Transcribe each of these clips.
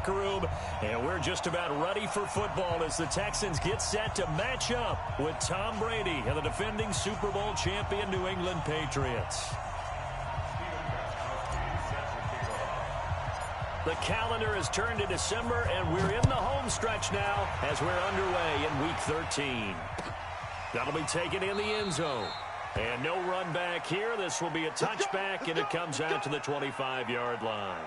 locker room, and we're just about ready for football as the Texans get set to match up with Tom Brady and the defending Super Bowl champion New England Patriots. The calendar has turned to December, and we're in the home stretch now as we're underway in Week 13. That'll be taken in the end zone. And no run back here. This will be a touchback, and it comes out to the 25-yard line.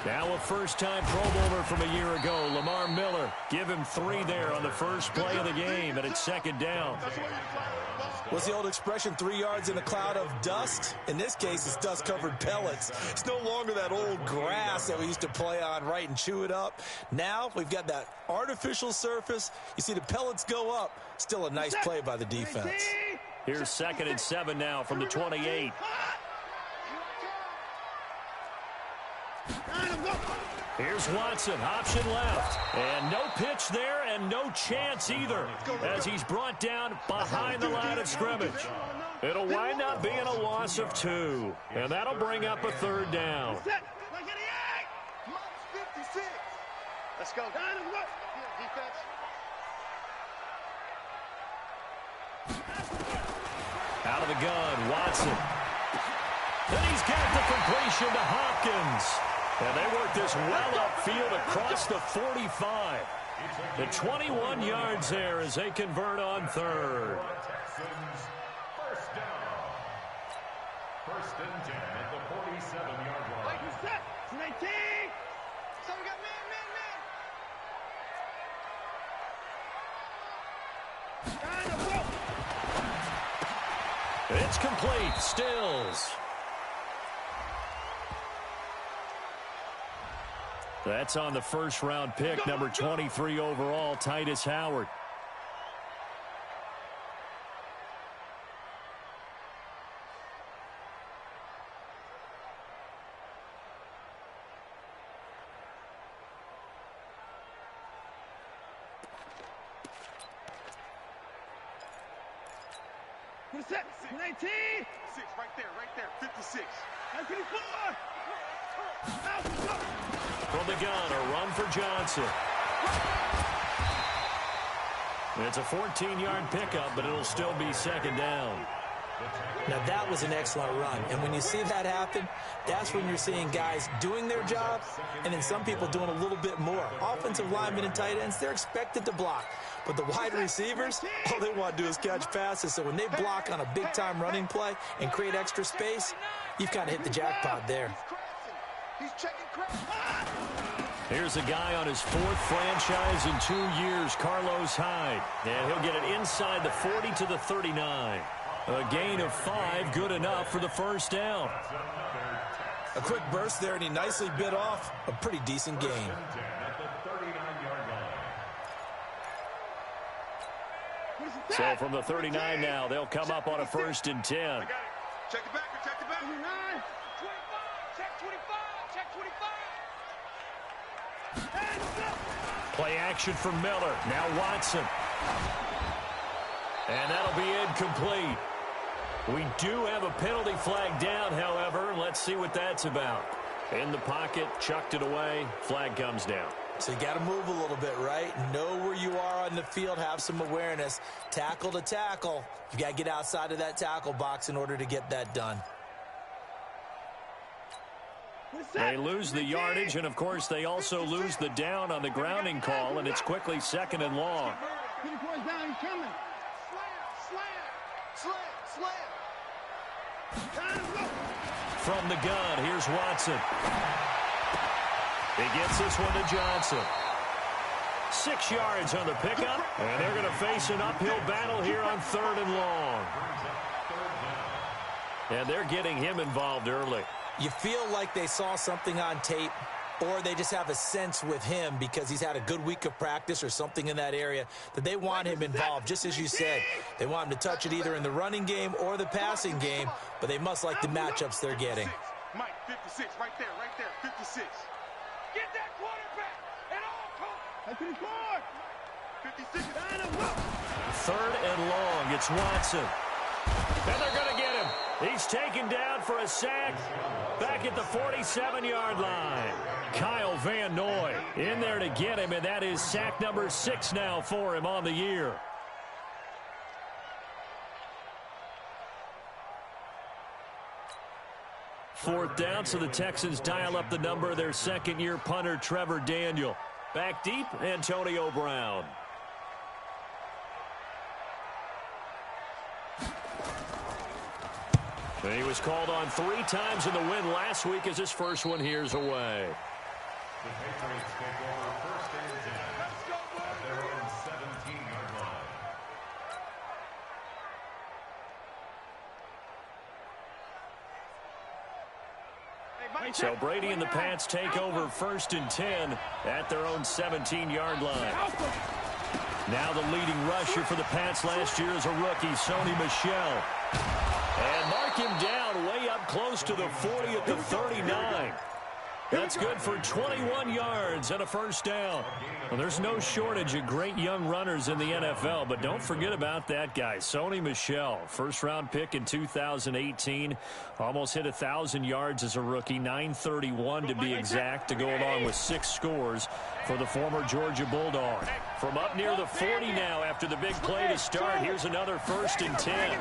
Now a first-time Pro Bowler from a year ago, Lamar Miller. Give him 3 there on the first play of the game, and it's second down. What's the old expression, 3 yards in a cloud of dust? In this case, it's dust-covered pellets. It's no longer that old grass that we used to play on, right, and chew it up. Now we've got that artificial surface. You see the pellets go up. Still a nice play by the defense. Here's 2nd and 7 now from the 28. Here's Watson, option left. And no pitch there and no chance either as he's brought down behind the line of scrimmage. It'll wind up being a loss of 2. And that'll bring up a 3rd down. Let's go. Defense. Out of the gun, Watson. Then he's got the completion to Hopkins. And they work this well upfield across the 45. The 21 yards there as they convert on 3rd. First down. 1st and 10 at the 47-yard line. Set. 19. So we got man. It's complete. Stills. That's on the first-round pick, number 23 overall, Titus Howard. What's that? 19. 6, right there. 56. 54. From the gun, a run for Johnson. It's a 14-yard pickup, but it'll still be 2nd down. Now, that was an excellent run. And when you see that happen, that's when you're seeing guys doing their job and then some people doing a little bit more. Offensive linemen and tight ends, they're expected to block. But the wide receivers, all they want to do is catch passes. So when they block on a big-time running play and create extra space, you've kind of hit the jackpot there. He's checking. Here's a guy on his 4th franchise in 2 years, Carlos Hyde. And he'll get it inside the 40 to the 39. A gain of 5, good enough for the first down. A quick burst there, and he nicely bit off a pretty decent gain. So from the 39 now, they'll come up on a 1st and 10. Check it back. Check 25. Check 25. Check 25. Play action for Miller. Now Watson. And that'll be incomplete. We do have a penalty flag down, however. Let's see what that's about. In the pocket, chucked it away. Flag comes down. So you got to move a little bit, right? Know where you are on the field. Have some awareness. Tackle to tackle. You got to get outside of that tackle box in order to get that done. They lose the yardage, and, of course, they also lose the down on the grounding call, and it's quickly 2nd and long. From the gun, here's Watson. He gets this one to Johnson. 6 yards on the pickup, and they're going to face an uphill battle here on 3rd and long. And they're getting him involved early. You feel like they saw something on tape, or they just have a sense with him because he's had a good week of practice or something in that area that they want him involved, just as you said. They want him to touch it either in the running game or the passing game, but they must like the matchups they're getting. Mike, 56, right there, 56. Get that quarterback at all costs. 56, line him up. 3rd and long, it's Watson. And they're going to get him. He's taken down for a sack back at the 47-yard line. Kyle Van Noy in there to get him, and that is sack number 6 now for him on the year. Fourth down, so the Texans dial up the number of their second-year punter, Trevor Daniel. Back deep, Antonio Brown. And he was called on 3 times in the win last week as his first one here's away. The Patriots take over 1st and 10 at their own 17-yard line. So Brady and the Pats take over 1st and 10 at their own 17-yard line. Now the leading rusher for the Pats last year is a rookie, Sony Michel. And mark him down way up close to the 40 at the 39. That's good for 21 yards and a first down. Well, there's no shortage of great young runners in the NFL, but don't forget about that guy, Sony Michel. First-round pick in 2018. Almost hit 1,000 yards as a rookie, 931 to be exact, to go along with 6 scores for the former Georgia Bulldog. From up near the 40 now after the big play to start, here's another 1st and 10.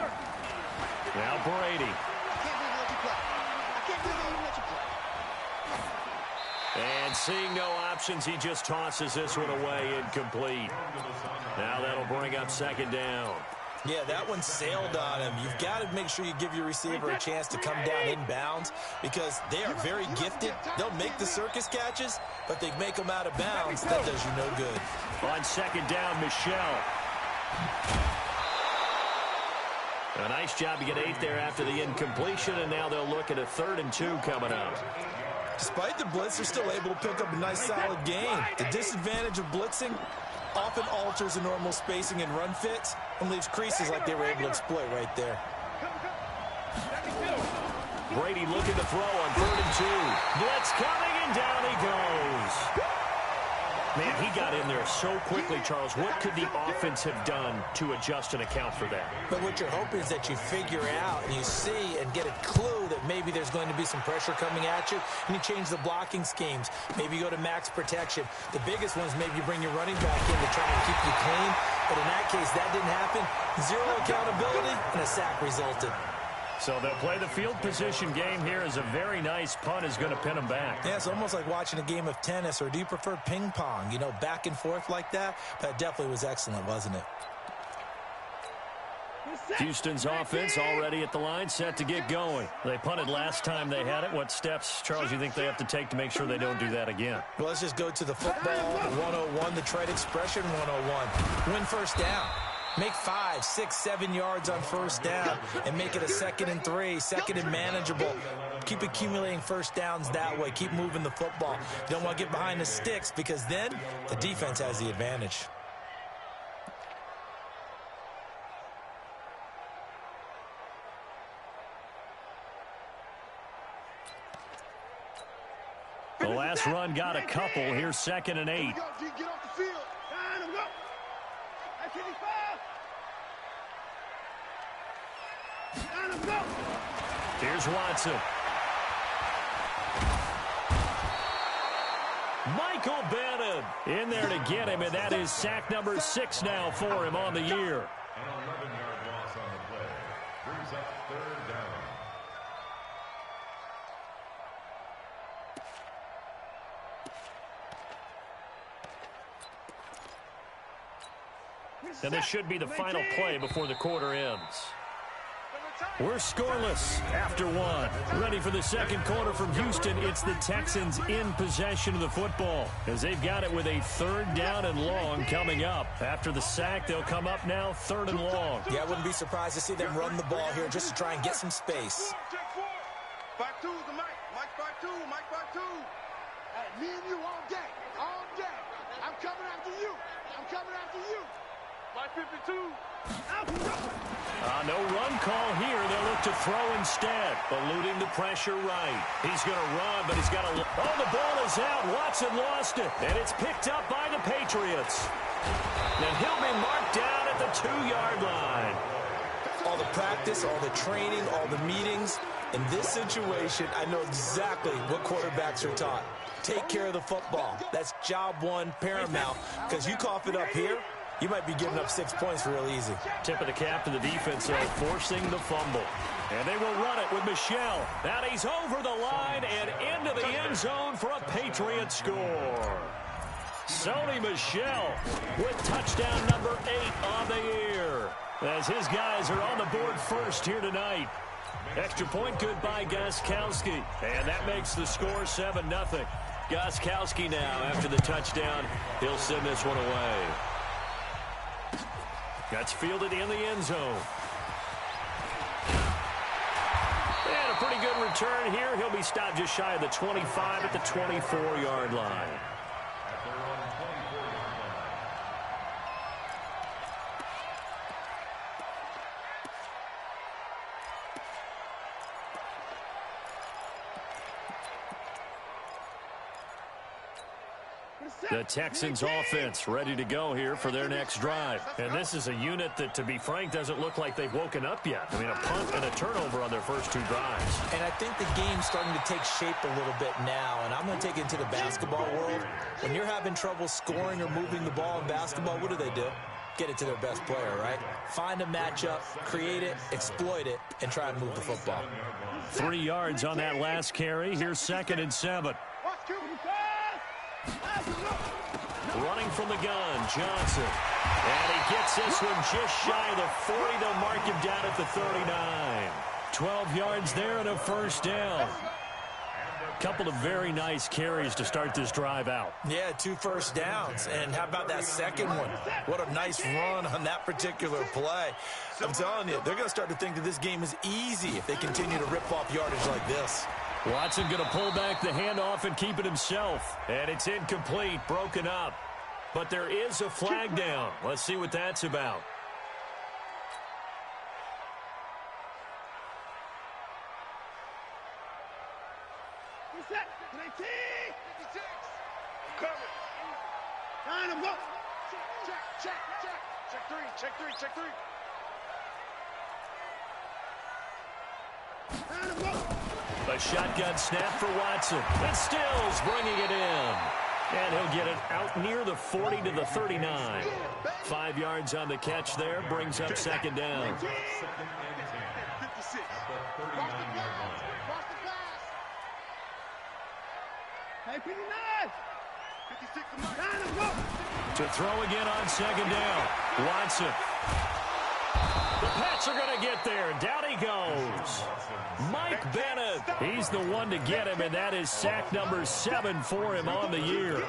Now Brady. And seeing no options, he just tosses this one away, incomplete. Now that'll bring up 2nd down. Yeah, that one sailed on him. You've got to make sure you give your receiver a chance to come down inbounds because they are very gifted. They'll make the circus catches, but they make them out of bounds. That does you no good. On 2nd down, Michel. A nice job to get 8 there after the incompletion, and now they'll look at a 3rd and 2 coming up. Despite the blitz, they're still able to pick up a nice, solid gain. The disadvantage of blitzing often alters the normal spacing and run fits and leaves creases like they were able to exploit right there. Brady looking to throw on 3rd and 2. Blitz coming, and down he goes. Man, he got in there so quickly, Charles. What could the offense have done to adjust and account for that? But what you're hoping is that you figure out and you see and get a clue that maybe there's going to be some pressure coming at you, and you change the blocking schemes. Maybe you go to max protection. The biggest one is maybe you bring your running back in to try and keep you clean. But in that case, that didn't happen. 0 accountability, and a sack resulted. So they'll play the field position game here as a very nice punt is going to pin them back. Yeah, it's almost like watching a game of tennis, or do you prefer ping pong? You know, back and forth like that? That definitely was excellent, wasn't it? Houston's offense already at the line, set to get going. They punted last time they had it. What steps, Charles, you think they have to take to make sure they don't do that again? Well, let's just go to the football 101, the trite expression 101. Win first down. Make 5, 6, 7 yards on first down and make it a 2nd and 3, 2nd and manageable. Keep accumulating first downs that way. Keep moving the football. You don't want to get behind the sticks because then the defense has the advantage. The last run got a couple. Here's 2nd and 8. Get off the field. Line him up. That's 55. Here's Watson. Michael Bannon in there to get him, and that is sack number 6 now for him on the year. An 11-yard loss on the play brings up 3rd down. And this should be the final play before the quarter ends. We're scoreless after one. Ready for the second quarter from Houston. It's the Texans in possession of the football as they've got it with a 3rd down and long coming up. After the sack, they'll come up now 3rd and long. Yeah, I wouldn't be surprised to see them run the ball here just to try and get some space. 5-2 is the Mike. Mike 5-2. Mike 5-2. Hey, me and you all day. All day. I'm coming after you. I'm coming after you. Mike 52. No run call here. They'll look to throw instead. Eluding the pressure right. He's going to run, but he's got to... Oh, the ball is out. Watson lost it. And it's picked up by the Patriots. And he'll be marked down at the 2-yard line. All the practice, all the training, all the meetings. In this situation, I know exactly what quarterbacks are taught. Take care of the football. That's job one, paramount. Because you cough it up here, you might be giving up 6 points real easy. Tip of the cap to the defense, though, forcing the fumble. And they will run it with Michel. Now he's over the line and into the end zone for a Patriot score. Sony Michel with touchdown number 8 on the year. As his guys are on the board first here tonight. Extra point good by Gostkowski. And that makes the score 7-0. Gostkowski now, after the touchdown, he'll send this one away. That's fielded in the end zone. And a pretty good return here. He'll be stopped just shy of the 25 at the 24-yard line. The Texans offense ready to go here for their next drive. And this is a unit that, to be frank, doesn't look like they've woken up yet. I mean, a punt and a turnover on their first 2 drives. And I think the game's starting to take shape a little bit now. And I'm going to take it into the basketball world. When you're having trouble scoring or moving the ball in basketball, what do? Get it to their best player, right? Find a matchup, create it, exploit it, and try and move the football. 3 yards on that last carry. Here's 2nd and 7. Running from the gun, Johnson. And he gets this one just shy of the 40. They'll mark him down at the 39. 12 yards there and a 1st down. Couple of very nice carries to start this drive out. Yeah, 2 first downs. And how about that second one? What a nice run on that particular play. I'm telling you, they're going to start to think that this game is easy if they continue to rip off yardage like this. Watson going to pull back the handoff and keep it himself. And it's incomplete, broken up. But there is a flag down. Let's see what that's about. Check three. A shotgun snap for Watson. And Stills bringing it in. And he'll get it out near the 40 to the 39. 5 yards on the catch there. Brings up 2nd down. 56. Hey, 59. 56. To throw again on 2nd down. Watson. The Pats are going to get there. Down he goes. Mike Bennett. He's the one to get him, and that is sack number 7 for him on the year.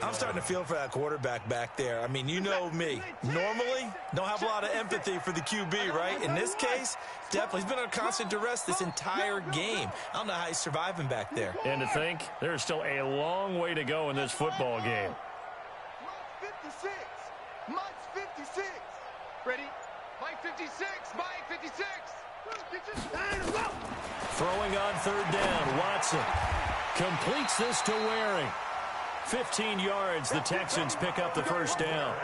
I'm starting to feel for that quarterback back there. I mean, you know me. Normally, don't have a lot of empathy for the QB, right? In this case, definitely. He's been under constant duress this entire game. I don't know how he's surviving back there. And to think, there's still a long way to go in this football game. Mike 56. Mike's 56. Ready? Mike 56. Mike 56. Throwing on 3rd down, Watson completes this to Waring. 15 yards, the Texans pick up the 1st down.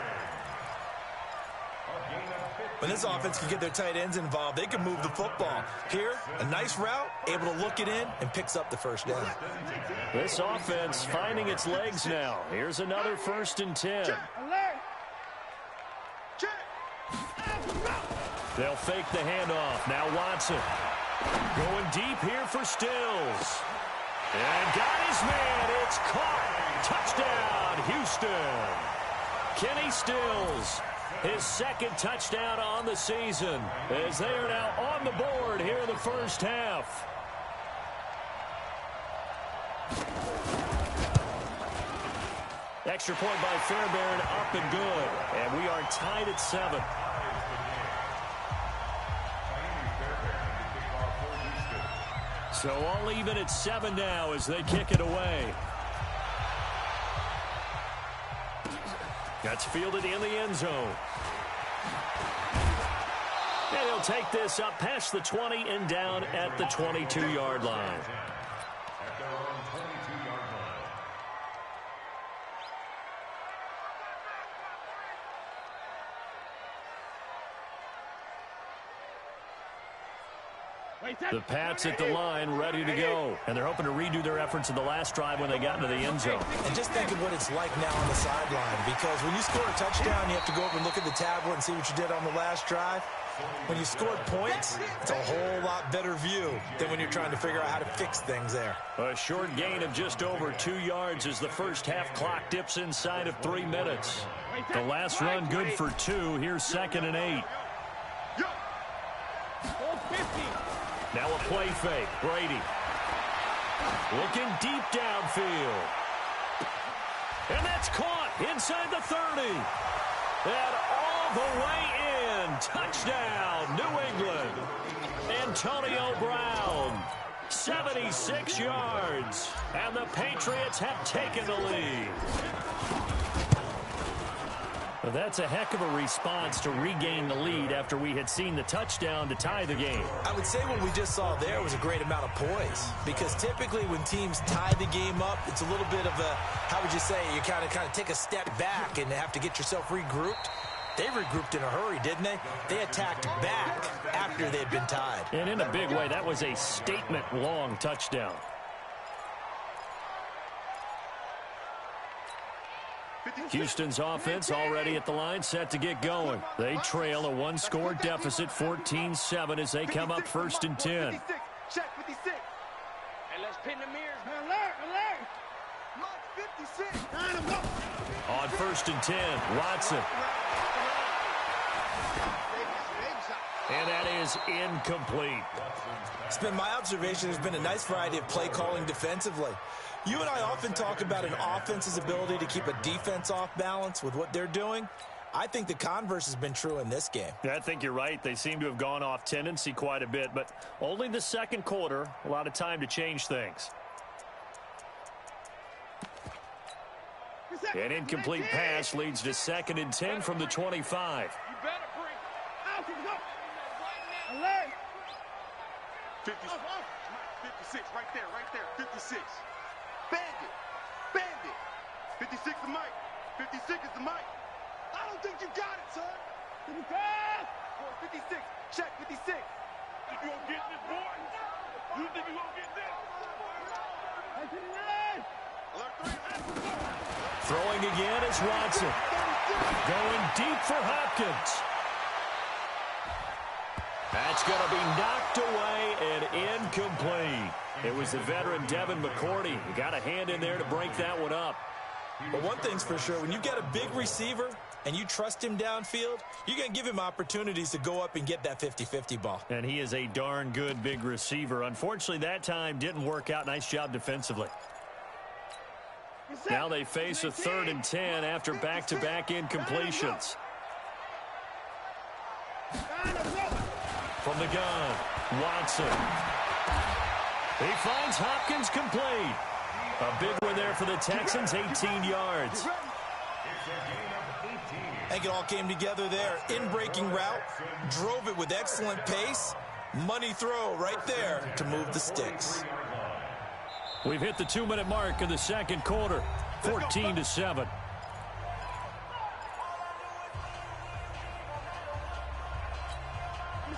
When this offense can get their tight ends involved, they can move the football. Here, a nice route, able to look it in, and picks up the 1st down. This offense finding its legs now. Here's another 1st and 10. They'll fake the handoff. Now Watson going deep here for Stills. And got his man. It's caught. Touchdown, Houston. Kenny Stills his second touchdown on the season, as they are now on the board here in the first half. Extra point by Fairbairn, up and good. And we are tied at 7. So all even at 7 now as they kick it away. That's fielded in the end zone. And he'll take this up past the 20 and down at the 22-yard line. The Pats at the line, ready to go. And they're hoping to redo their efforts in the last drive when they got into the end zone. And just think of what it's like now on the sideline, because when you score a touchdown, you have to go over and look at the tablet and see what you did on the last drive. When you scored points, it's a whole lot better view than when you're trying to figure out how to fix things there. A short gain of just over 2 yards as the first half clock dips inside of 3 minutes. The last run good for 2. Here's 2nd and 8. Now a play fake. Brady looking deep downfield. And that's caught inside the 30. And all the way in. Touchdown, New England. Antonio Brown, 76 yards. And the Patriots have taken the lead. Well, that's a heck of a response to regain the lead after we had seen the touchdown to tie the game. I would say what we just saw there was a great amount of poise, because typically when teams tie the game up, it's a little bit of a, how would you say, you kind of take a step back and have to get yourself regrouped. They regrouped in a hurry, didn't they? They attacked back after they'd been tied. And in a big way, that was a statement-long touchdown. Houston's offense already at the line, set to get going. They trail a 1-score deficit, 14-7, as they come up 1st and 10. Check 56. Hey, let's pin the mirrors. Alert. Look, 56. On 1st and 10, Watson. And that is incomplete. It's been my observation there's been a nice variety of play calling defensively. You and I often talk about an offense's ability to keep a defense off balance with what they're doing. I think the converse has been true in this game. Yeah, I think you're right. They seem to have gone off tendency quite a bit, but only the second quarter, a lot of time to change things. An incomplete pass leads to 2nd and 10 from the 25. You better bring out. Alert. 56, right there, 56. Bandit. 56 the mic. 56 is the mic. I don't think you got it, son. 56. Check 56. Think you gonna get this, boy? You think you gonna get this? Throwing again is Watson. Going deep for Hopkins. That's going to be knocked away and incomplete. It was the veteran Devin McCourty. You got a hand in there to break that one up. But one thing's for sure, when you've got a big receiver and you trust him downfield, you're going to give him opportunities to go up and get that 50-50 ball. And he is a darn good big receiver. Unfortunately, that time didn't work out. Nice job defensively. Now they face a 3rd and 10 after back-to-back incompletions. From the gun, Watson. He finds Hopkins complete. A big one there for the Texans, 18 yards. I think it all came together there. In-breaking route, drove it with excellent pace. Money throw right there to move the sticks. We've hit the 2-minute mark of the second quarter, 14-7.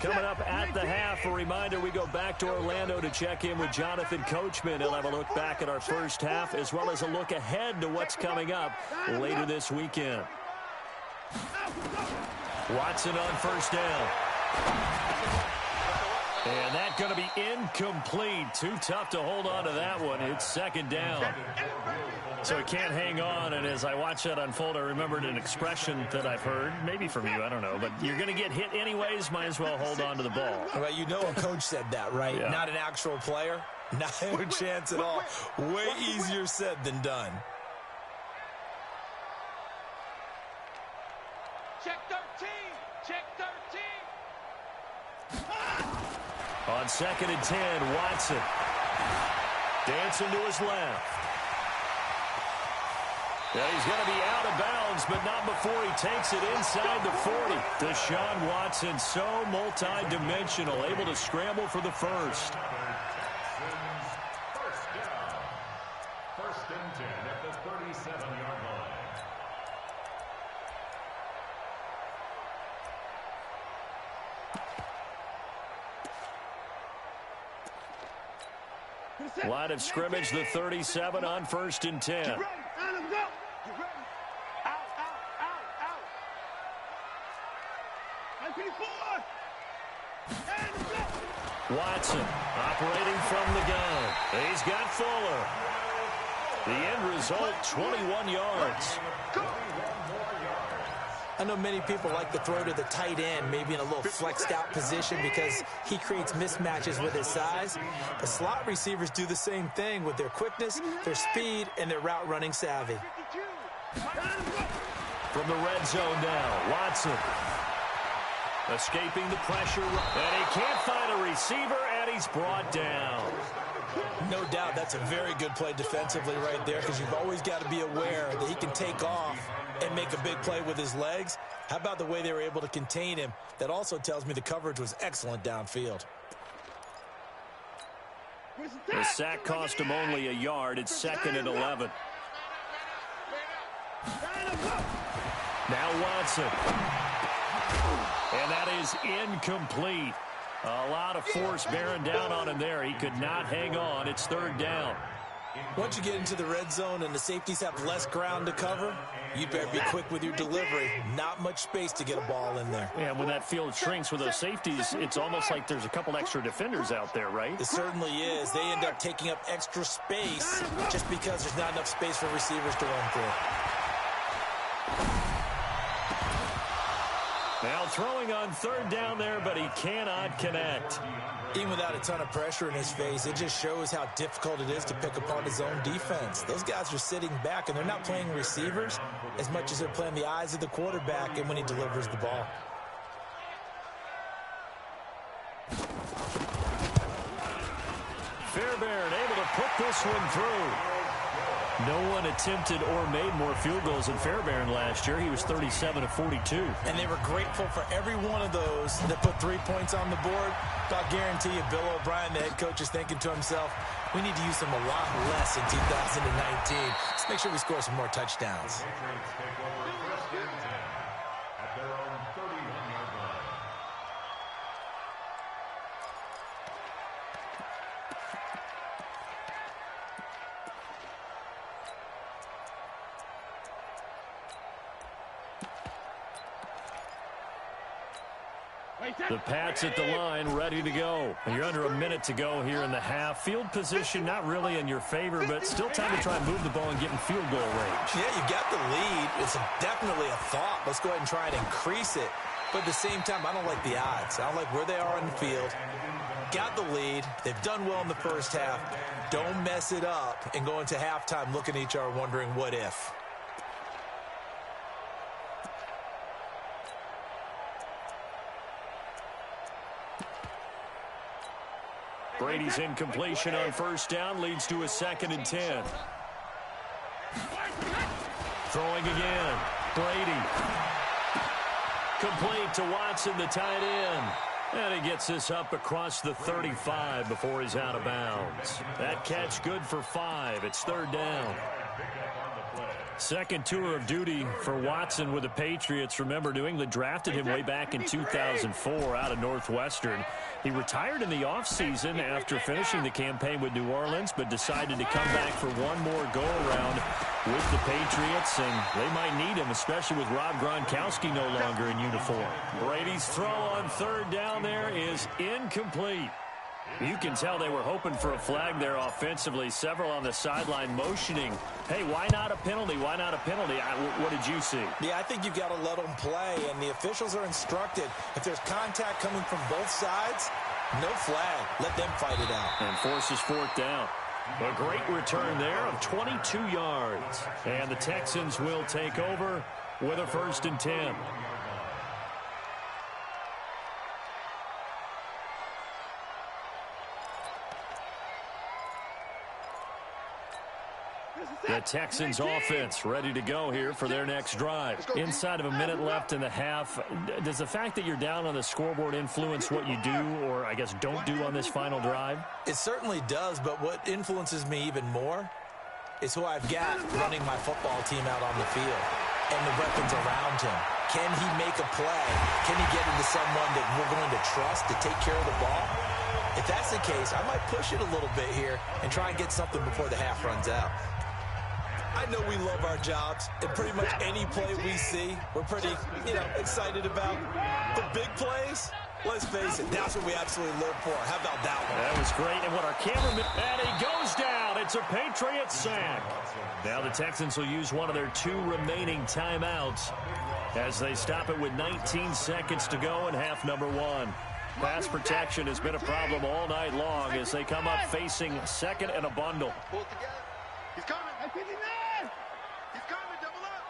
Coming up at the half, a reminder, we go back to Orlando to check in with Jonathan Coachman. He'll have a look back at our first half as well as a look ahead to what's coming up later this weekend. Watson on 1st down. And that's going to be incomplete. Too tough to hold on to that one. It's second down. So he can't hang on, and as I watch that unfold, I remembered an expression that I've heard, maybe from you, I don't know, but you're going to get hit anyways, might as well hold on to the ball. Well, you know a coach said that, right? Yeah. Not an actual player. Not a chance at all. Way easier said than done. Check 13. Check 13. On 2nd and 10, Watson. Dancing to his left. Yeah, he's going to be out of bounds, but not before he takes it inside the 40. Deshaun Watson, so multi-dimensional, able to scramble for the first. First down. 1st and 10 at the 37-yard line. Line of scrimmage, the 37 on 1st and 10. Get ready. Adam, go. Get ready. Out, out, out, out. IP4. And go. Watson operating from the gun. He's got Fuller. The end result, 21 yards. I know many people like to throw to the tight end, maybe in a little flexed out position because he creates mismatches with his size. But slot receivers do the same thing with their quickness, their speed, and their route running savvy. From the red zone now, Watson. Escaping the pressure, and he can't find a receiver, and he's brought down. No doubt that's a very good play defensively right there because you've always got to be aware that he can take off and make a big play with his legs. How about the way they were able to contain him? That also tells me the coverage was excellent downfield. The sack cost him only a yard. It's 2nd and 11. Now Watson. And that is incomplete. A lot of force bearing down on him there. He could not hang on. It's 3rd down. Once you get into the red zone and the safeties have less ground to cover, you better be quick with your delivery. Not much space to get a ball in there. And when that field shrinks with those safeties, it's almost like there's a couple extra defenders out there, right? It certainly is. They end up taking up extra space just because there's not enough space for receivers to run through. Now throwing on 3rd down there, but he cannot connect. Even without a ton of pressure in his face, it just shows how difficult it is to pick apart his own defense. Those guys are sitting back, and they're not playing receivers as much as they're playing the eyes of the quarterback and when he delivers the ball. Fairbairn able to put this one through. No one attempted or made more field goals than Fairbairn last year. He was 37 of 42. And they were grateful for every one of those that put 3 points on the board. But I'll guarantee you, Bill O'Brien, the head coach, is thinking to himself, we need to use them a lot less in 2019. Let's make sure we score some more touchdowns. Patriots take over 1st and 10 at their own 31-yard line. The Pats at the line, ready to go. And you're under a minute to go here in the half. Field position not really in your favor, but still time to try and move the ball and get in field goal range. Yeah, you got the lead. It's definitely a thought. Let's go ahead and try and increase it. But at the same time, I don't like the odds. I don't like where they are on the field. Got the lead. They've done well in the first half. Don't mess it up and go into halftime looking at each other wondering what if. Brady's incompletion on 1st down leads to a 2nd and 10. Throwing again. Brady. Complete to Watson, the tight end. And he gets this up across the 35 before he's out of bounds. That catch good for 5. It's 3rd down. Pick up on the play. Second tour of duty for Watson with the Patriots. Remember, New England drafted him way back in 2004 out of Northwestern. He retired in the offseason after finishing the campaign with New Orleans, but decided to come back for one more go-around with the Patriots, and they might need him, especially with Rob Gronkowski no longer in uniform. Brady's throw on third down there is incomplete. You can tell they were hoping for a flag there offensively. Several on the sideline motioning, hey, why not a penalty? Why not a penalty? What did you see? Yeah, I think you've got to let them play, and the officials are instructed. If there's contact coming from both sides, no flag. Let them fight it out. And forces fourth down. A great return there of 22 yards. And the Texans will take over with a 1st and 10. The Texans offense ready to go here for their next drive. Inside of a minute left in the half, does the fact that you're down on the scoreboard influence what you do, or I guess don't do on this final drive? It certainly does, but what influences me even more is who I've got running my football team out on the field and the weapons around him. Can he make a play? Can he get into someone that we're going to trust to take care of the ball? If that's the case, I might push it a little bit here and try and get something before the half runs out. I know we love our jobs, and pretty much any play we see, we're pretty, excited about. The big plays, let's face it, that's what we absolutely live for. How about that one? That was great, and what our cameraman, and he goes down. It's a Patriot sack. Now the Texans will use one of their 2 remaining timeouts as they stop it with 19 seconds to go in half number 1. Pass protection has been a problem all night long as they come up facing second and a bundle. Pull it together. He's coming. He's coming. Double up.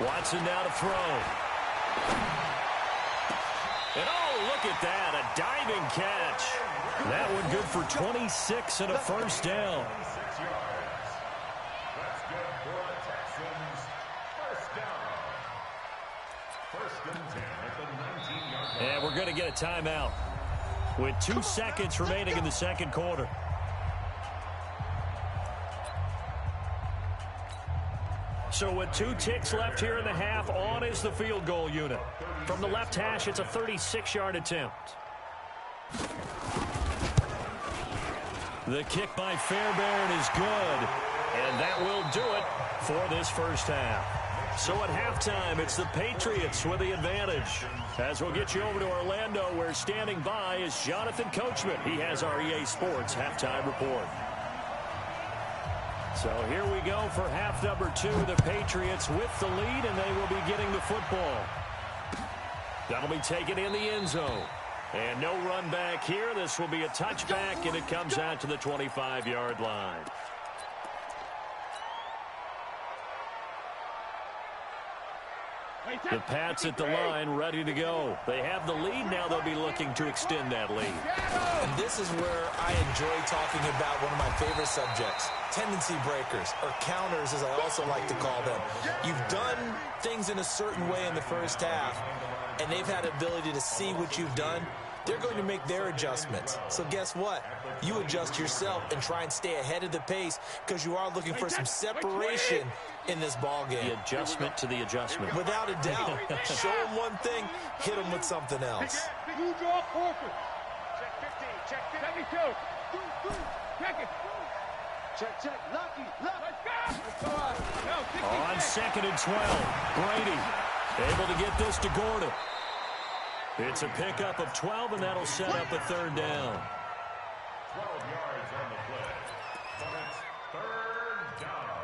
Watson now to throw. And oh, look at that. A diving catch. That one good for 26 and a 1st down. That's good for the Texans. 1st down. 1st and 10 at the 19-yard line. And we're going to get a timeout with 2 seconds remaining in the second quarter. So with 2 ticks left here in the half, on is the field goal unit. From the left hash, it's a 36-yard attempt. The kick by Fairbairn is good, and that will do it for this first half. So at halftime, it's the Patriots with the advantage. As we'll get you over to Orlando, where standing by is Jonathan Coachman. He has our EA Sports halftime report. So here we go for half number 2. The Patriots with the lead, and they will be getting the football. That'll be taken in the end zone. And no run back here. This will be a touchback, and it comes out to the 25-yard line. The Pats at the line, ready to go. They have the lead. Now they'll be looking to extend that lead. And this is where I enjoy talking about one of my favorite subjects, tendency breakers, or counters, as I also like to call them. You've done things in a certain way in the first half, and they've had ability to see what you've done. They're going to make their adjustments. So guess what? You adjust yourself and try and stay ahead of the pace because you are looking for some separation in this ball game. The adjustment to the adjustment. Without a doubt. Show them one thing, hit them with something else. You draw Porter. Check 15. Check 52. Check it. Check. Lucky. Let's go. On 2nd and 12, Brady able to get this to Gordon. It's a pickup of 12, and that'll set up a 3rd down. 12 yards on the play. So it's 3rd down.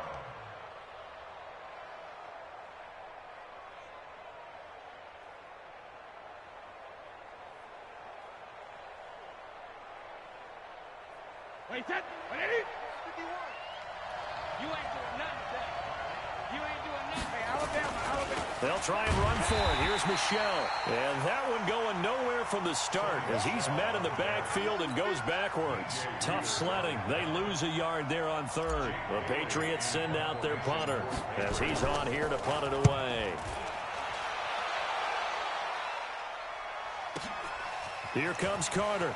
Wait, set. Ready? 51. You ain't doing nothing today. You ain't doing nothing. Hey, Alabama. They'll try and run for it. Here's Michelle. And that one going nowhere from the start as he's met in the backfield and goes backwards. Tough sledding. They lose a yard there on 3rd. The Patriots send out their punter as he's on here to punt it away. Here comes Carter.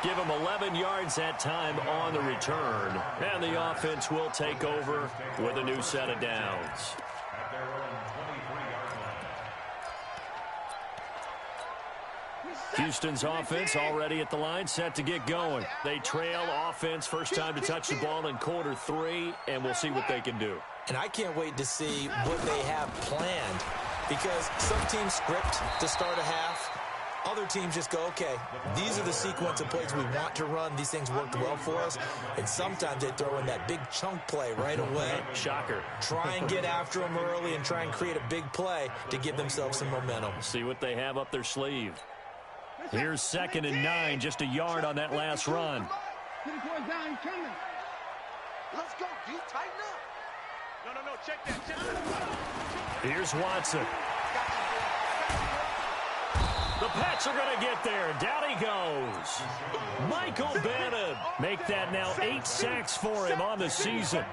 Give them 11 yards that time on the return. And the offense will take over with a new set of downs. At their own 23-yard line. Houston's offense already at the line, set to get going. They trail offense, first time to touch the ball in quarter 3, and we'll see what they can do. And I can't wait to see what they have planned, because some teams script to start a half. Other teams just go, okay, these are the sequence of plays we want to run. These things worked well for us. And sometimes they throw in that big chunk play right away. Shocker. Try and get after them early and try and create a big play to give themselves some momentum. See what they have up their sleeve. Here's 2nd and 9, just a yard on that last run. Let's go, D. Tighten up. No, check that. Here's Watson. The Pats are going to get there. Down he goes. Michael Bennett. Make that now 8 sacks for him on the season.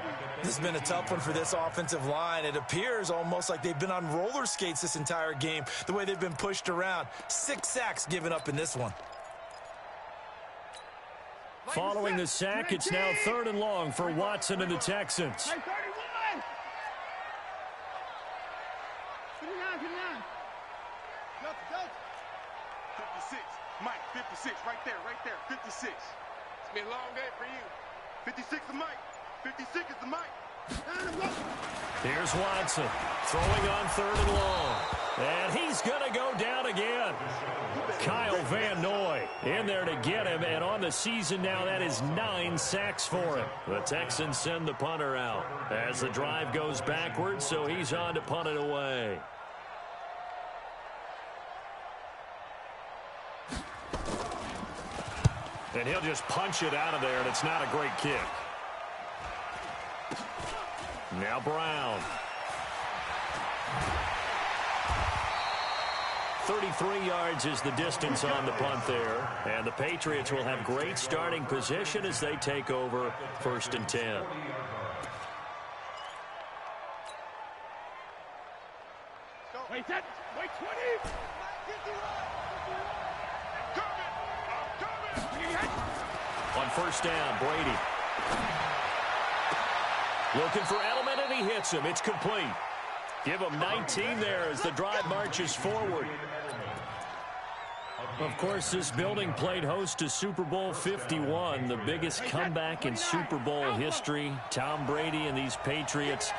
This has been a tough one for this offensive line. It appears almost like they've been on roller skates this entire game, the way they've been pushed around. 6 sacks given up in this one. Following the sack, it's now 3rd and long for Watson and the Texans. 56. Mike, 56. Right there. 56. It's been a long day for you. 56 is Mike. 56 is the Mike. Here's Watson throwing on 3rd and long. And he's going to go down again. Kyle Van Noy in there to get him. And on the season now, that is 9 sacks for him. The Texans send the punter out as the drive goes backwards, so he's on to punt it away. And he'll just punch it out of there, and it's not a great kick. Now Brown. 33 yards is the distance on the punt there. And the Patriots will have great starting position as they take over 1st and 10. Wait 20. On 1st down, Brady. Looking for Edelman, and he hits him. It's complete. Give him 19 there as the drive marches forward. Of course, this building played host to Super Bowl 51, the biggest comeback in Super Bowl history. Tom Brady and these Patriots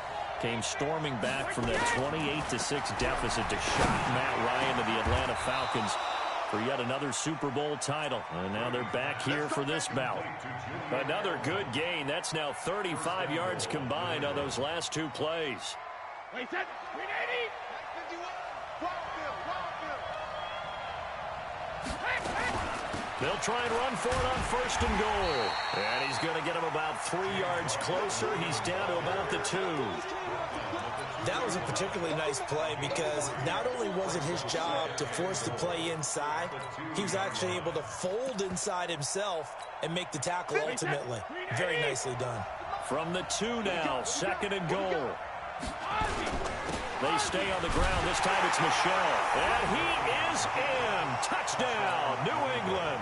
came storming back from that 28-6 deficit to shock Matt Ryan of the Atlanta Falcons for yet another Super Bowl title. And now they're back here for this bout. Another good gain. That's now 35 yards combined on those last 2 plays. Wait, 380. They'll try and run for it on 1st and goal. And he's going to get him about 3 yards closer. He's down to about the 2. That was a particularly nice play because not only was it his job to force the play inside, he was actually able to fold inside himself and make the tackle ultimately. Very nicely done. From the 2 now, 2nd and goal. They stay on the ground. This time it's Michel. And he is in. Touchdown, New England.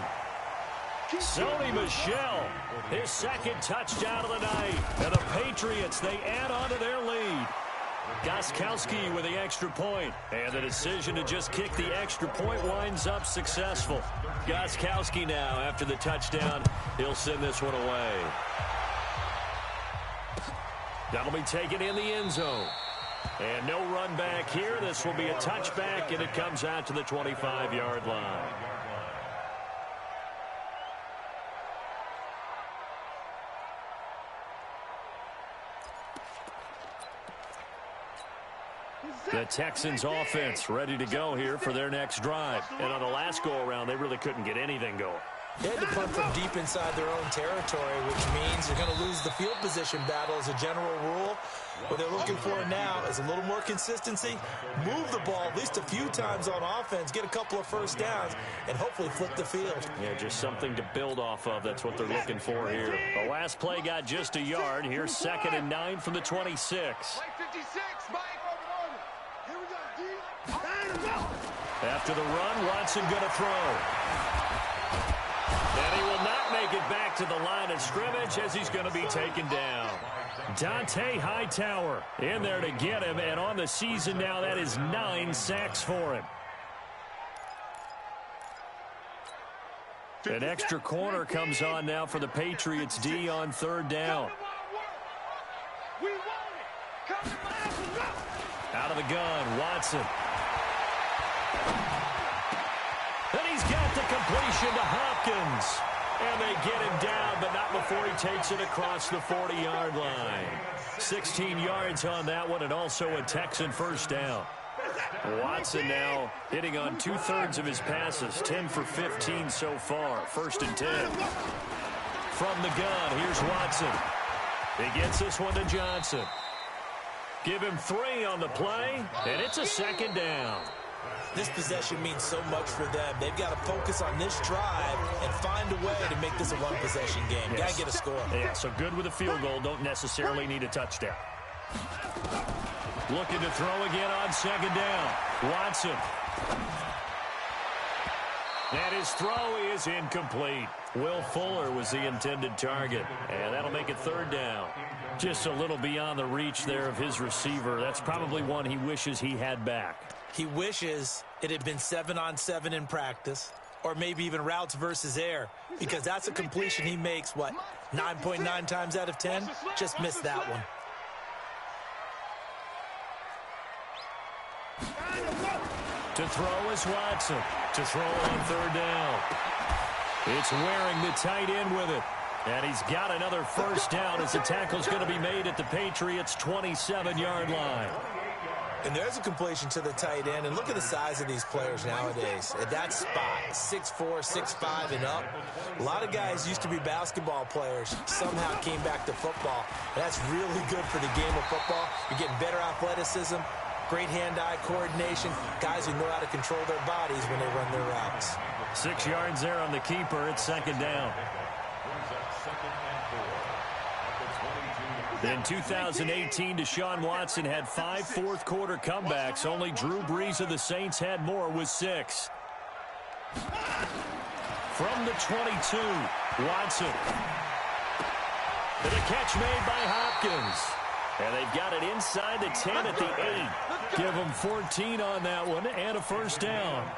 Sony Michel, his 2nd touchdown of the night. And the Patriots, they add on to their lead. Gostkowski with the extra point. And the decision to just kick the extra point winds up successful. Gostkowski now, after the touchdown, he'll send this one away. That'll be taken in the end zone. And no run back here. This will be a touchback, and it comes out to the 25-yard line. The Texans offense ready to go here for their next drive. And on the last go-around, they really couldn't get anything going. They had to punt from deep inside their own territory, which means they're going to lose the field position battle as a general rule. What they're looking for now is a little more consistency, move the ball at least a few times on offense, get a couple of first downs, and hopefully flip the field. Yeah, just something to build off of. That's what they're looking for here. The last play got just a yard. Here's 2nd and 9 from the 26. Play 56, Mike. Here we go, D. After the run, Watson going to throw. And he will not make it back to the line of scrimmage as he's going to be taken down. Dante Hightower in there to get him, and on the season now, that is 9 sacks for him. An extra corner comes on now for the Patriots D on 3rd down. Out of the gun, Watson. Then he's got the completion to Hopkins. And they get him down, but not before he takes it across the 40-yard line. 16 yards on that one, and also a Texan first down. Watson now hitting on 2/3 of his passes, 10 for 15 so far, 1st and 10. From the gun, here's Watson. He gets this one to Johnson. Give him 3 on the play, and it's a 2nd down. This possession means so much for them. They've got to focus on this drive and find a way to make this a one-possession game. Yes. Got to get a score. Yeah, so good with a field goal. Don't necessarily need a touchdown. Looking to throw again on 2nd down. Watson. And his throw is incomplete. Will Fuller was the intended target. And that'll make it 3rd down. Just a little beyond the reach there of his receiver. That's probably one he wishes he had back. He wishes it had been 7-on-7 in practice, or maybe even routes versus air, because that's a completion he makes, 9.9 times out of 10? Just missed that one. To throw is Watson. To throw on 3rd down. It's Waring, the tight end, with it. And he's got another first down as the tackle's going to be made at the Patriots' 27-yard line. And there's a completion to the tight end. And look at the size of these players nowadays. At that spot, 6'4", 6'5", and up. A lot of guys used to be basketball players, somehow came back to football. And that's really good for the game of football. You're getting better athleticism, great hand-eye coordination, guys who know how to control their bodies when they run their routes. 6 yards there on the keeper. It's 2nd down. In 2018, Deshaun Watson had 5 fourth-quarter comebacks. Only Drew Brees of the Saints had more with 6. From the 22, Watson. And a catch made by Hopkins. And they've got it inside the 10 at the 8. Give them 14 on that one and a first down.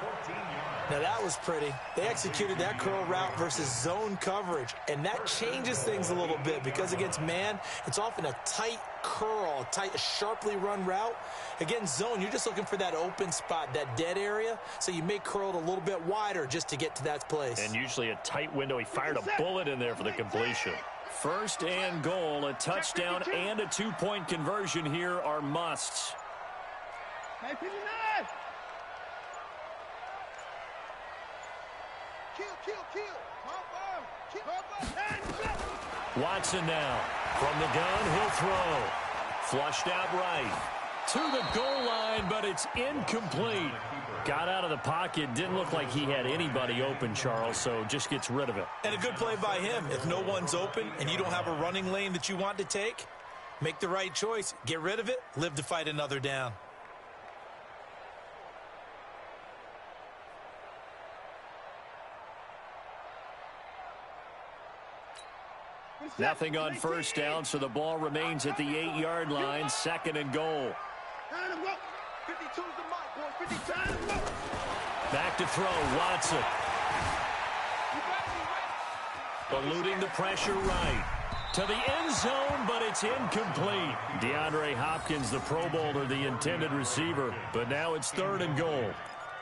Now, that was pretty. They executed that curl route versus zone coverage, and that changes things a little bit because against man, it's often a tight curl, a sharply run route. Against zone, you're just looking for that open spot, that dead area, so you may curl it a little bit wider just to get to that place. And usually a tight window. He fired a bullet in there for the completion. 1st and goal, a touchdown and a 2-point conversion here are musts. Watson now. From the gun, he'll throw. Flushed out right. To the goal line, but it's incomplete. Got out of the pocket. Didn't look like he had anybody open, Charles, so just gets rid of it. And a good play by him. If no one's open and you don't have a running lane that you want to take, make the right choice. Get rid of it. Live to fight another down. Nothing on first down, so the ball remains at the 8-yard line. 2nd and goal. Back to throw, Watson. Eluding the pressure right. To the end zone, but it's incomplete. DeAndre Hopkins, the Pro Bowler, the intended receiver. But now it's 3rd and goal.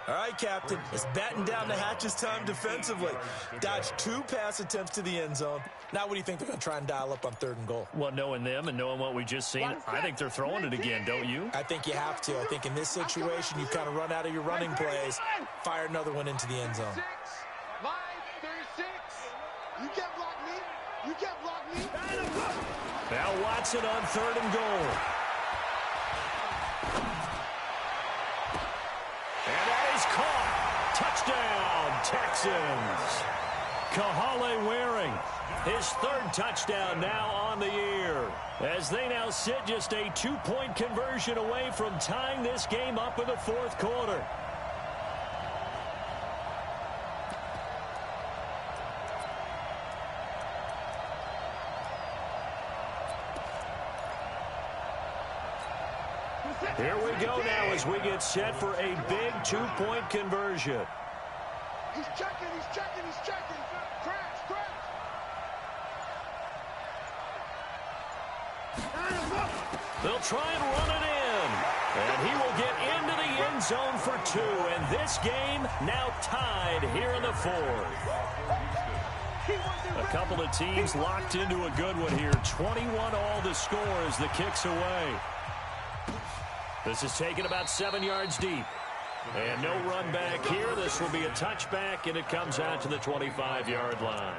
All right, Captain, it's batten down the hatches time defensively. Dodged 2 pass attempts to the end zone. Now what do you think they're going to try and dial up on 3rd and goal? Well, knowing them and knowing what we just seen, I think they're throwing it again, don't you? I think you have to. I think in this situation, you've kind of run out of your running plays. Fire another one into the end zone. Line 36. You can't block me. You can't block me. Now Watson on 3rd and goal. And that is caught. Touchdown, Texans. Kahale Waring, his 3rd touchdown now on the year. As they now sit just a 2-point conversion away from tying this game up in the 4th quarter. Here we go now as we get set for a big two-point conversion. He's checking, he's checking, he's checking. Crash, crash. They'll try and run it in. And he will get into the end zone for 2. And this game now tied here in the 4th. A couple of teams locked into a good one here. 21 all the score as the kick's away. This is taken about 7 yards deep. And no run back here. This will be a touchback, and it comes out to the 25-yard line.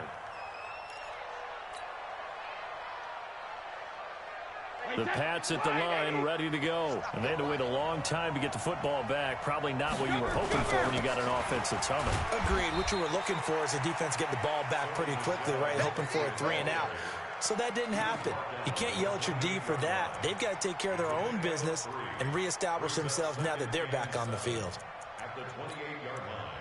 The Pats at the line, ready to go. And they had to wait a long time to get the football back. Probably not what you were hoping for when you got an offense that's humming. Agreed. What you were looking for is the defense getting the ball back pretty quickly, right? Hoping for a 3 and out. So that didn't happen. You can't yell at your D for that. They've got to take care of their own business and reestablish themselves now that they're back on the field. At the 28-yard line.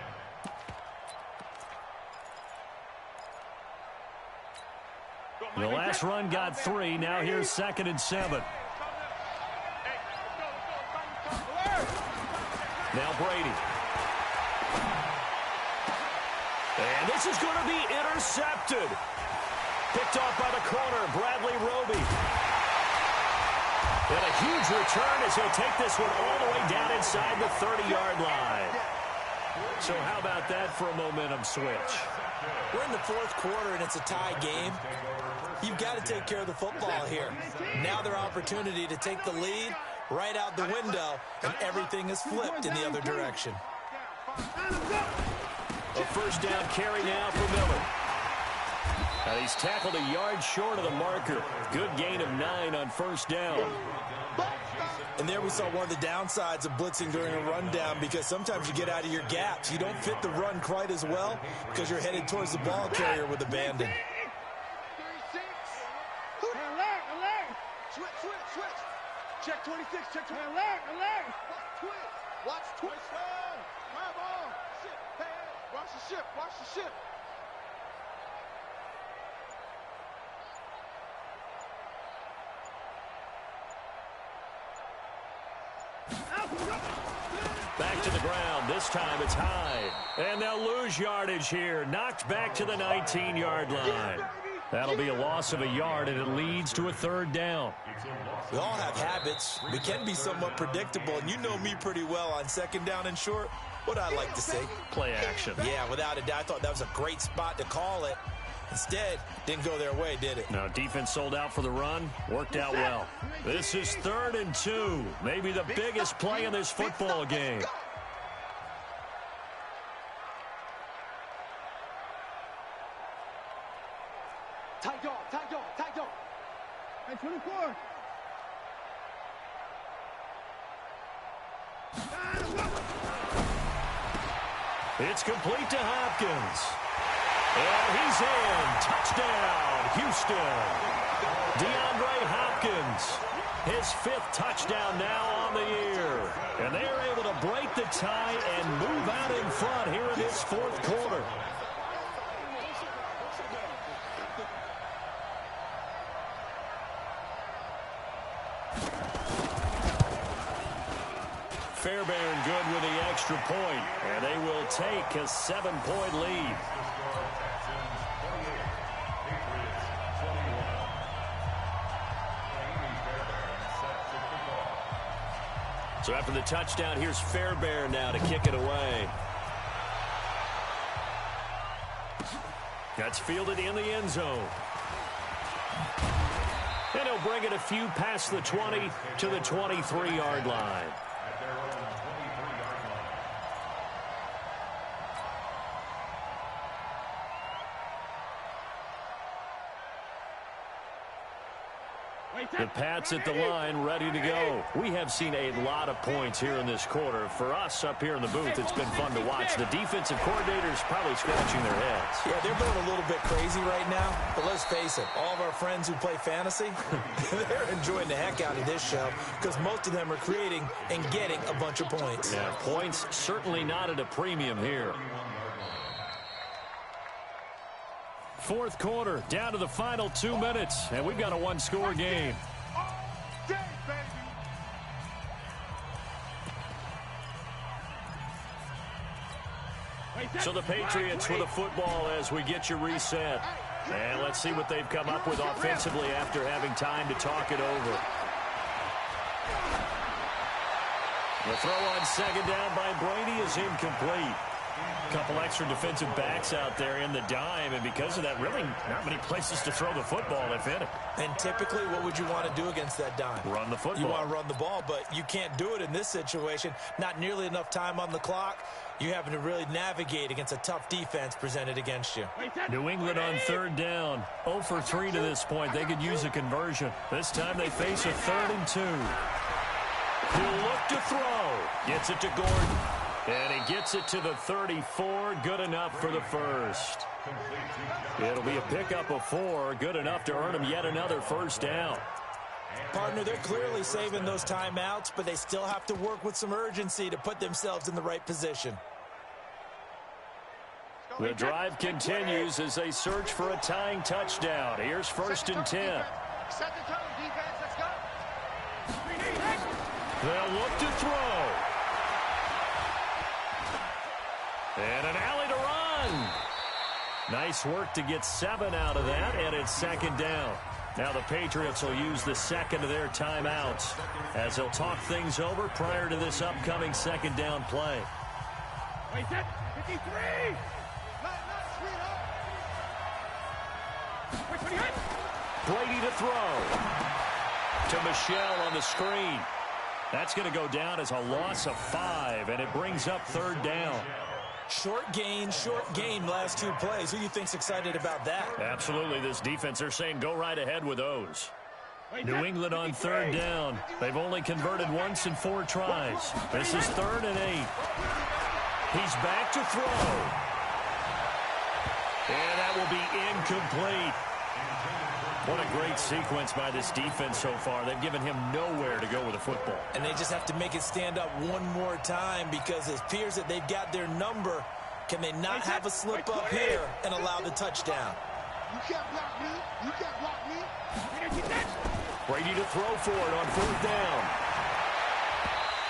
The last run got 3. Now here's 2nd and 7. Now Brady. And this is going to be intercepted. Picked off by the corner, Bradley Roby. And a huge return as he'll take this one all the way down inside the 30-yard line. So how about that for a momentum switch? We're in the 4th quarter, and it's a tie game. You've got to take care of the football here. Now their opportunity to take the lead right out the window, and everything is flipped in the other direction. A first down carry now for Miller. And he's tackled a yard short of the marker. Good gain of 9 on first down. And there we saw one of the downsides of blitzing during a rundown, because sometimes you get out of your gaps. You don't fit the run quite as well because you're headed towards the ball carrier with abandon. Switch. Check 26, check 26. Alert. Watch twitch. My ball. Shit. Hey, watch the ship. Back to the ground. This time it's high. And they'll lose yardage here. Knocked back to the 19-yard line. That'll be a loss of a yard, and it leads to a 3rd down. We all have habits. We can be somewhat predictable, and you know me pretty well on 2nd down and short. What I like to say? Play action. Yeah, without a doubt. I thought that was a great spot to call it. Instead, didn't go their way, did it? Now, defense sold out for the run. Worked out well. This is 3rd and 2. Maybe the biggest play in this football game. Tight dog. Hey, 24. It's complete to Hopkins. And he's in. Touchdown, Houston. DeAndre Hopkins, his 5th touchdown now on the year. And they are able to break the tie and move out in front here in this 4th quarter. Fairbairn good with the extra point, and they will take a 7-point lead. So after the touchdown, here's Fairbairn now to kick it away. That's fielded in the end zone. And he'll bring it a few past the 20 to the 23-yard line. The Pats at the line, ready to go. We have seen a lot of points here in this quarter. For us up here in the booth, it's been fun to watch. The defensive coordinators probably scratching their heads. Yeah, they're going a little bit crazy right now. But let's face it, all of our friends who play fantasy, they're enjoying the heck out of this show because most of them are creating and getting a bunch of points. Yeah, points certainly not at a premium here. 4th quarter, down to the final 2 minutes, and we've got a 1-score game. So the Patriots with a football as we get you reset. And let's see what they've come up with offensively after having time to talk it over. The throw on second down by Brady is incomplete. A couple extra defensive backs out there in the dime, and because of that, really not many places to throw the football, if any. And typically, what would you want to do against that dime? Run the football. You want to run the ball, but you can't do it in this situation. Not nearly enough time on the clock. You having to really navigate against a tough defense presented against you. New England on third down. 0 for 3 to this point. They could use a conversion. This time they face a 3rd and 2. He'll look to throw. Gets it to Gordon. And he gets it to the 34. Good enough for the first. It'll be a pickup of 4. Good enough to earn him yet another first down. Partner, they're clearly saving those timeouts, but they still have to work with some urgency to put themselves in the right position. The drive continues as they search for a tying touchdown. Here's 1st and 10. Set the tone, defense. Let's go. They'll look to throw. And an alley to run. Nice work to get 7 out of that, and it's 2nd down. Now the Patriots will use the second of their timeouts as they'll talk things over prior to this upcoming 2nd down play. Wait, set. 53. Brady to throw. To Michelle on the screen. That's going to go down as a loss of 5, and it brings up 3rd down. Short gain last 2 plays. Who do you think's excited about that? Absolutely. This defense, they're saying go right ahead with those. New England on 3rd down. They've only converted once in 4 tries. This is 3rd and 8. He's back to throw. And that will be incomplete. What a great sequence by this defense so far. They've given him nowhere to go with the football. And they just have to make it stand up one more time because it appears that they've got their number. Can they not have a slip up here and allow the touchdown? You can't block me. You can't block me. Brady to throw for it on 4th down.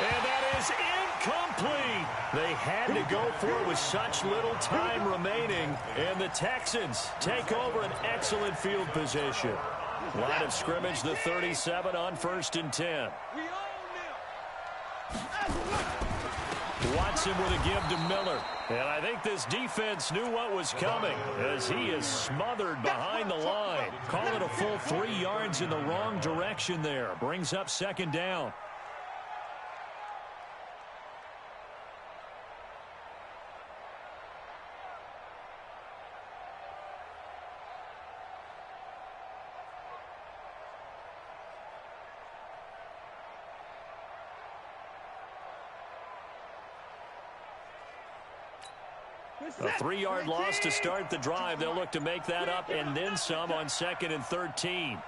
And that is incomplete. They had to go for it with such little time remaining. And the Texans take over an excellent field position. Line of scrimmage, the 37 on 1st and 10. Watson with a give to Miller. And I think this defense knew what was coming as he is smothered behind the line. Call it a full 3 yards in the wrong direction there. Brings up 2nd down. A 3-yard loss to start the drive. They'll look to make that up and then some on 2nd and 13.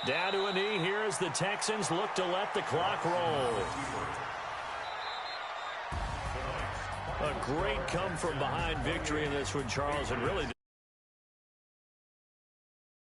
Down to a knee here as the Texans look to let the clock roll. A great come-from-behind victory in this one, Charles, and really